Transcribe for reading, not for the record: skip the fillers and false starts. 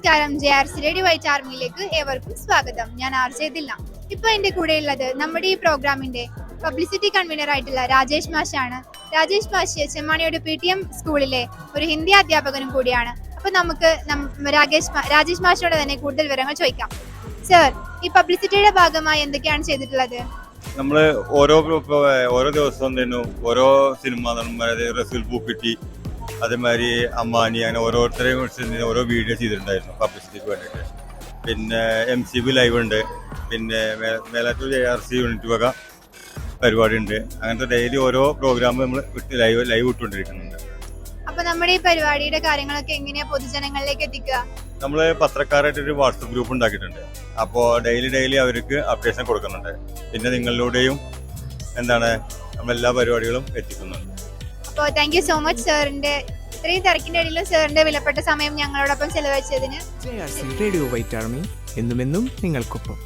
നമസ്കാരം, JRC radio white ആർമിയിലേക്ക് ഏവർക്കും സ്വാഗതം. ഞാൻ RJ ദില്ല. ഇപ്പോൾ എൻ്റെ കൂടെയുള്ളത് നമ്മുടെ ഈ പ്രോഗ്രാമിന്റെ പബ്ലിസിറ്റി കൺവീനർ ആയിട്ടുള്ള രാജേഷ് മാഷാണ്. രാജേഷ് മാഷ് ചെമ്മാണിയുടെ PTM സ്കൂളിലെ ഒരു ഹിന്ദി അധ്യാപകനും കൂടിയാണ്. അപ്പോൾ നമുക്ക് രാജേഷ് മാഷിനോട് തന്നെ കൂടുതൽ വിവരങ്ങൾ ചോദിക്കാം. സർ, ഈ പബ്ലിസിറ്റിയുടെ ഭാഗമായി എന്തൊക്കെയാണ് ചെയ്തിട്ടുള്ളത്? നമ്മൾ ഓരോ ദിവസവും തന്നെ ഓരോ സിനിമ നടന്മാരെ റസൂൽ പൂക്കുറ്റി അതേമാതിരി അമ്മാനി അങ്ങനെ ഓരോരുത്തരെയും കുറിച്ച് ഓരോ വീഡിയോ ചെയ്തിട്ടുണ്ടായിരുന്നു പബ്ലിസിറ്റിക്ക് വേണ്ടിയിട്ട്. പിന്നെ MCB ലൈവ് ഉണ്ട്, പിന്നെ മേലാറ്റൂർ JRC യൂണിറ്റ് വക പരിപാടി ഉണ്ട്. അങ്ങനത്തെ ഡെയിലി ഓരോ പ്രോഗ്രാം നമ്മൾ ലൈവ് ഇട്ടുകൊണ്ടിരിക്കുന്നുണ്ട്. അപ്പൊ നമ്മുടെ ഈ പരിപാടിയുടെ കാര്യങ്ങളൊക്കെ എങ്ങനെയാ പൊതുജനങ്ങളിലേക്ക് എത്തിക്കുക? നമ്മൾ പത്രക്കാരായിട്ടൊരു വാട്സപ്പ് ഗ്രൂപ്പ് ഉണ്ടാക്കിയിട്ടുണ്ട്. അപ്പോൾ ഡെയിലി അവർക്ക് അപ്ഡേഷൻ കൊടുക്കുന്നുണ്ട്. പിന്നെ നിങ്ങളിലൂടെയും നമ്മളെല്ലാ പരിപാടികളും എത്തിക്കുന്നുണ്ട്. അപ്പോൾ താങ്ക് യു സോ മച്ച് സാറിന്റെ ഇത്രയും തിരക്കിന്റെ ഇടയിലും സാറിന്റെ വിലപ്പെട്ട സമയം ഞങ്ങളോടൊപ്പം ചെലവഴിച്ചതിന്. JRC റേഡിയോ വൈറ്റ് ആർമി എന്നുമെന്നും നിങ്ങൾക്കൊപ്പം.